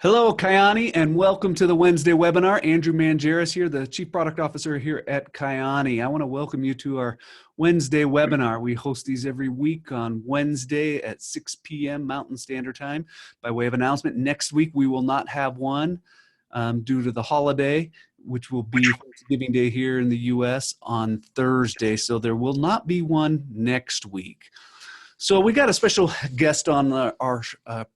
Hello, Kyäni, and welcome to the Wednesday webinar. Andrew Mangeris here, the Chief Product Officer here at Kyäni. I want to welcome you to our Wednesday webinar. We host these every week on Wednesday at 6 p.m. Mountain Standard Time. By way of announcement, next week we will not have one due to the holiday, which will be Thanksgiving Day here in the U.S. on Thursday. So there will not be one next week. So we got a special guest on our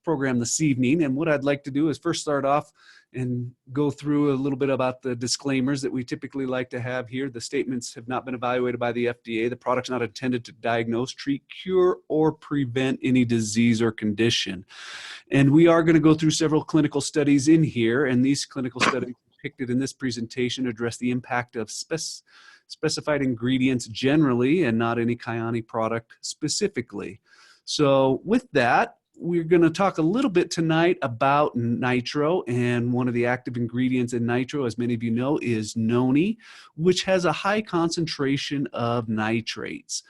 program this evening, and what I'd like to do is first start off and go through a little bit about the disclaimers that we typically like to have here. The statements have not been evaluated by the FDA. The product's not intended to diagnose, treat, cure, or prevent any disease or condition. And we are going to go through several clinical studies in here, and these clinical studies depicted in this presentation address the impact of specified ingredients generally and not any Kyäni product specifically. So with that, we're going to talk a little bit tonight about nitro, and one of the active ingredients in nitro, as many of you know, is noni, which has a high concentration of nitrates.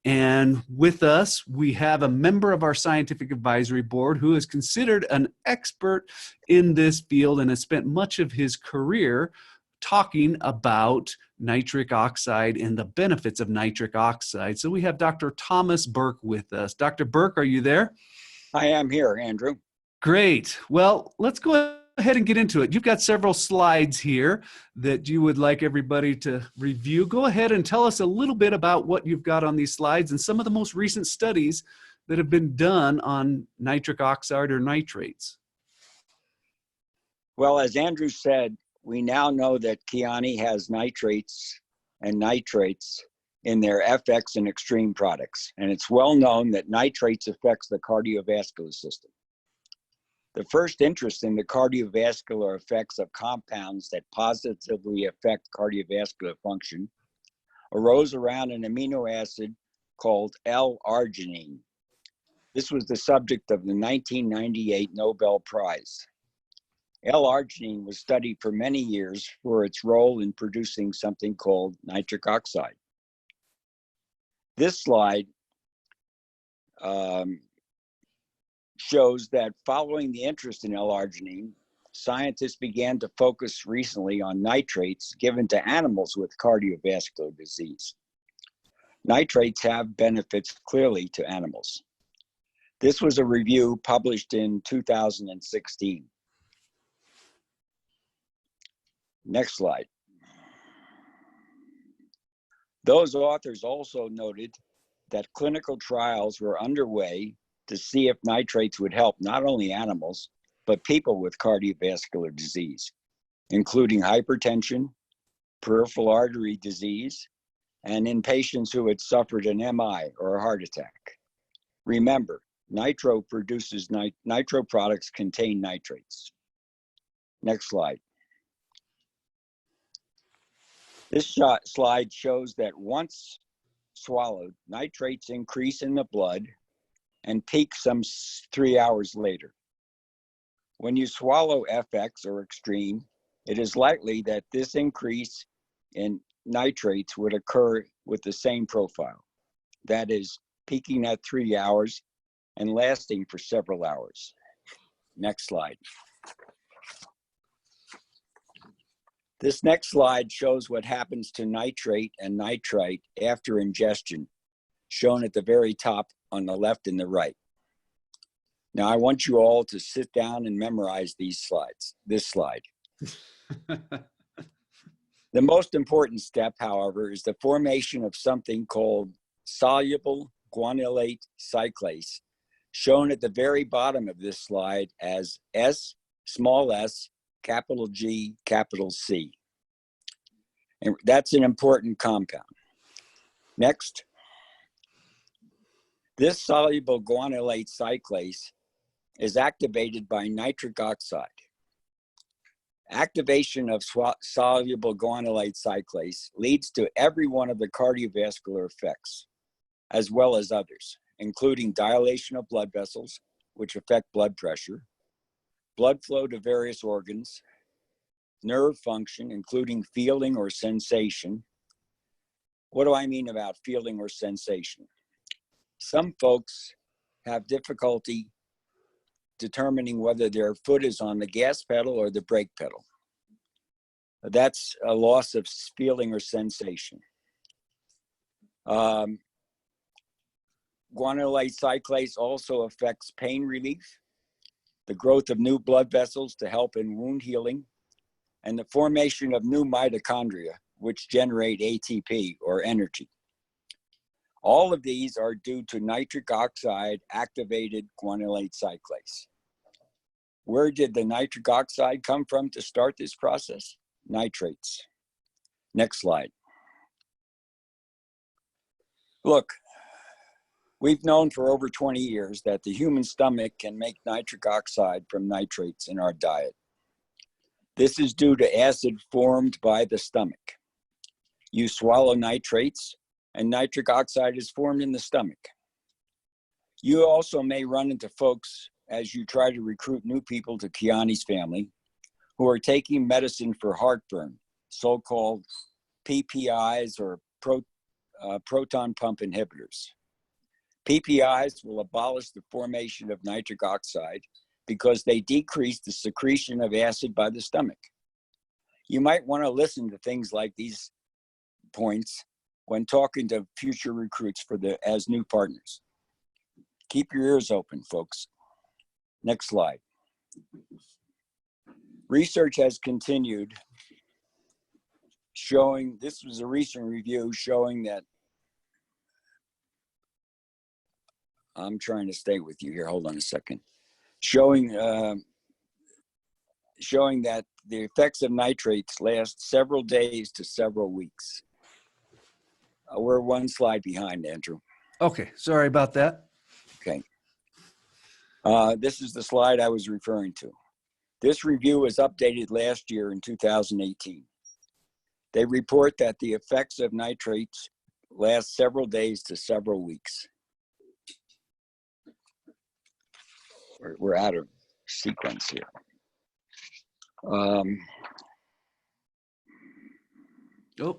And with us, we have a member of our scientific advisory board who is considered an expert in this field and has spent much of his career talking about nitric oxide and the benefits of nitric oxide. So we have Dr. Thomas Burke with us. Dr. Burke, are you there? I am here, Andrew. Great. Well, let's go ahead and get into it. You've got several slides here that you would like everybody to review. Go ahead and tell us a little bit about what you've got on these slides and some of the most recent studies that have been done on nitric oxide or nitrates. Well, as Andrew said, we now know that Kyäni has nitrates and nitrates in their FX and extreme products. And it's well known that nitrates affects the cardiovascular system. The first interest in the cardiovascular effects of compounds that positively affect cardiovascular function arose around an amino acid called L-arginine. This was the subject of the 1998 Nobel Prize. L-arginine was studied for many years for its role in producing something called nitric oxide. This slide shows that following the interest in L-arginine, scientists began to focus recently on nitrates given to animals with cardiovascular disease. Nitrates have benefits clearly to animals. This was a review published in 2016. Next slide. Those authors also noted that clinical trials were underway to see if nitrates would help not only animals, but people with cardiovascular disease, including hypertension, peripheral artery disease, and in patients who had suffered an MI or a heart attack. Remember, nitro products contain nitrates. Next slide. This slide shows that once swallowed, nitrates increase in the blood and peak some 3 hours later. When you swallow FX or extreme, it is likely that this increase in nitrates would occur with the same profile. That is, peaking at 3 hours and lasting for several hours. Next slide. This next slide shows what happens to nitrate and nitrite after ingestion, shown at the very top on the left and the right. Now I want you all to sit down and memorize these slides, this slide. The most important step, however, is the formation of something called soluble guanylate cyclase, shown at the very bottom of this slide as S, small s, capital G, capital C. And that's an important compound. Next. This soluble guanylate cyclase is activated by nitric oxide. Activation of soluble guanylate cyclase leads to every one of the cardiovascular effects, as well as others, including dilation of blood vessels, which affect blood pressure, blood flow to various organs, nerve function, including feeling or sensation. What do I mean about feeling or sensation? Some folks have difficulty determining whether their foot is on the gas pedal or the brake pedal. That's a loss of feeling or sensation. Guanylate cyclase also affects pain relief, the growth of new blood vessels to help in wound healing, and the formation of new mitochondria, which generate ATP or energy. All of these are due to nitric oxide activated guanylate cyclase. Where did the nitric oxide come from to start this process? Nitrates. Next slide. Look, we've known for over 20 years that the human stomach can make nitric oxide from nitrates in our diet. This is due to acid formed by the stomach. You swallow nitrates, and nitric oxide is formed in the stomach. You also may run into folks as you try to recruit new people to Kyäni's family who are taking medicine for heartburn, so-called PPIs or proton pump inhibitors. PPIs will abolish the formation of nitric oxide because they decrease the secretion of acid by the stomach. You might want to listen to things like these points when talking to future recruits as new partners. Keep your ears open, folks. Next slide. Research has continued showing, this was a recent review showing that, I'm trying to stay with you here, hold on a second. Showing that the effects of nitrates last several days to several weeks. We're one slide behind, Andrew. Okay, sorry about that. Okay. This is the slide I was referring to. This review was updated last year in 2018. They report that the effects of nitrates last several days to several weeks. We're out of sequence here. Oh,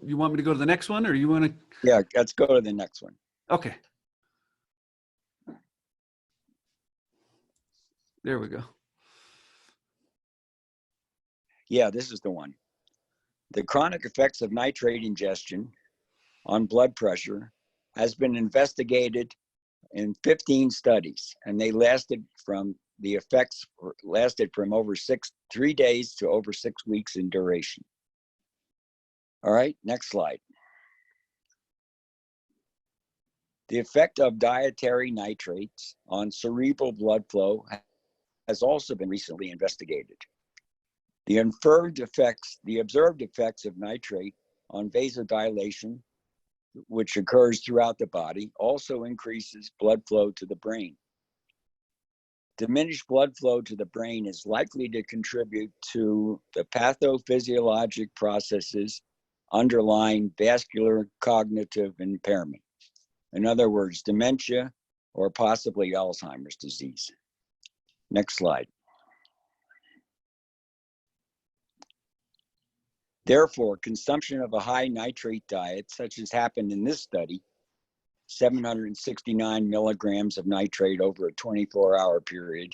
you want me to go to the next one, or you want to? Yeah, let's go to the next one. Okay. There we go. Yeah, this is the one. The chronic effects of nitrate ingestion on blood pressure has been investigated in 15 studies, and they lasted from over 3 days to over 6 weeks in duration. All right, next slide. The effect of dietary nitrates on cerebral blood flow has also been recently investigated. The observed effects of nitrate on vasodilation, which occurs throughout the body, also increases blood flow to the brain. Diminished blood flow to the brain is likely to contribute to the pathophysiologic processes underlying vascular cognitive impairment. In other words, dementia or possibly Alzheimer's disease. Next slide. Therefore, consumption of a high nitrate diet, such as happened in this study, 769 milligrams of nitrate over a 24-hour period,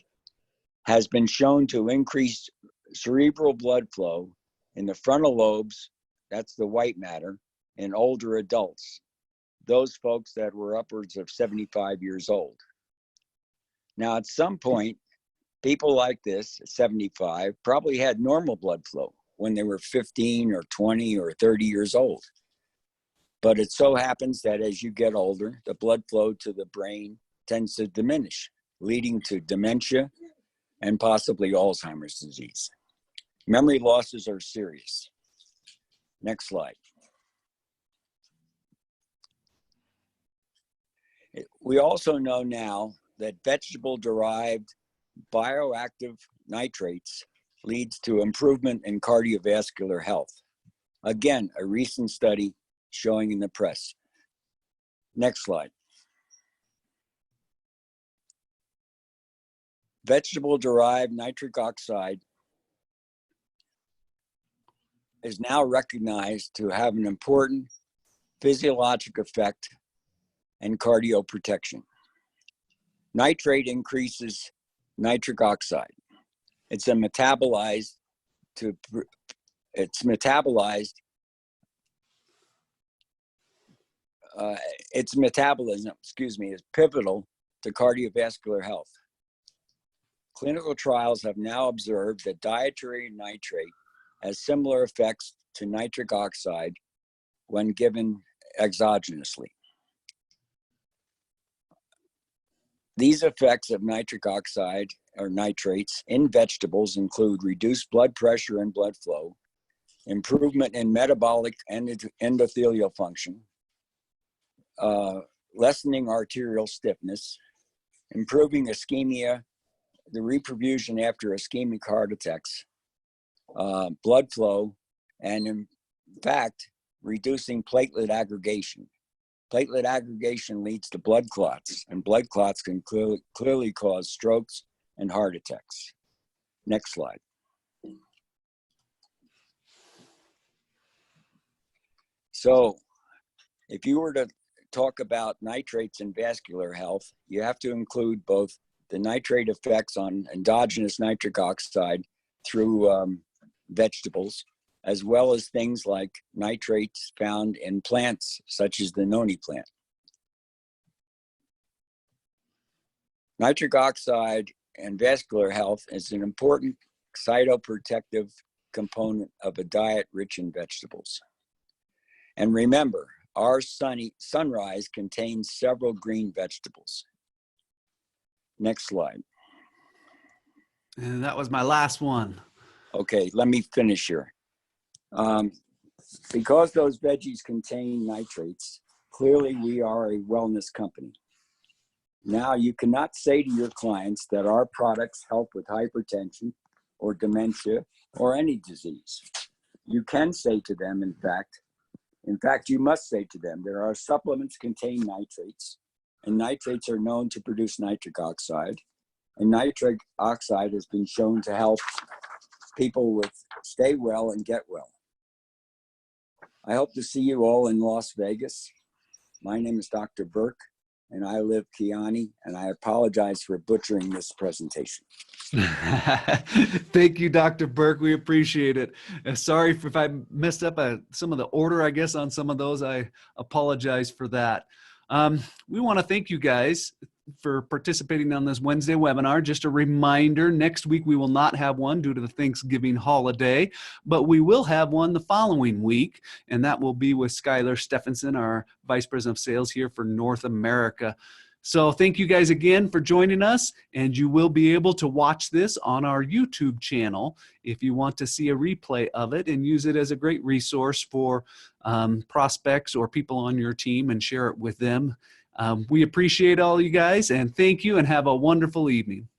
has been shown to increase cerebral blood flow in the frontal lobes, that's the white matter, in older adults, those folks that were upwards of 75 years old. Now, at some point, people like this, 75, probably had normal blood flow when they were 15 or 20 or 30 years old. But it so happens that as you get older, the blood flow to the brain tends to diminish, leading to dementia and possibly Alzheimer's disease. Memory losses are serious. Next slide. We also know now that vegetable-derived bioactive nitrates leads to improvement in cardiovascular health. Again, a recent study showing in the press. Next slide. Vegetable-derived nitric oxide is now recognized to have an important physiologic effect and cardioprotection. Nitrate increases nitric oxide. It's metabolized its metabolism, is pivotal to cardiovascular health. Clinical trials have now observed that dietary nitrate has similar effects to nitric oxide when given exogenously. These effects of nitric oxide or nitrates in vegetables include reduced blood pressure and blood flow, improvement in metabolic and endothelial function, lessening arterial stiffness, improving ischemia, the reperfusion after ischemic heart attacks, blood flow, and in fact, reducing platelet aggregation. Platelet aggregation leads to blood clots, and blood clots can clearly cause strokes and heart attacks. Next slide. So, if you were to talk about nitrates in vascular health, you have to include both the nitrate effects on endogenous nitric oxide through vegetables, as well as things like nitrates found in plants, such as the noni plant. Nitric oxide and vascular health is an important cytoprotective component of a diet rich in vegetables. And remember, our sunrise contains several green vegetables. Next slide. And that was my last one. Okay, let me finish here. Because those veggies contain nitrates, clearly we are a wellness company. Now, you cannot say to your clients that our products help with hypertension or dementia or any disease. You can say to them, in fact, you must say to them, there are supplements contain nitrates, and nitrates are known to produce nitric oxide, and nitric oxide has been shown to help people stay well and get well. I hope to see you all in Las Vegas. My name is Dr. Burke, and I live Kyäni, and I apologize for butchering this presentation. Thank you, Dr. Burke. We appreciate it. Sorry if I messed up some of the order, I guess, on some of those. I apologize for that. We want to thank you guys for participating on this Wednesday webinar. Just a reminder, next week we will not have one due to the Thanksgiving holiday, but we will have one the following week, and that will be with Skylar Stephenson, our Vice President of Sales here for North America. So thank you guys again for joining us, and you will be able to watch this on our YouTube channel if you want to see a replay of it and use it as a great resource for prospects or people on your team and share it with them. We appreciate all you guys, and thank you, and have a wonderful evening.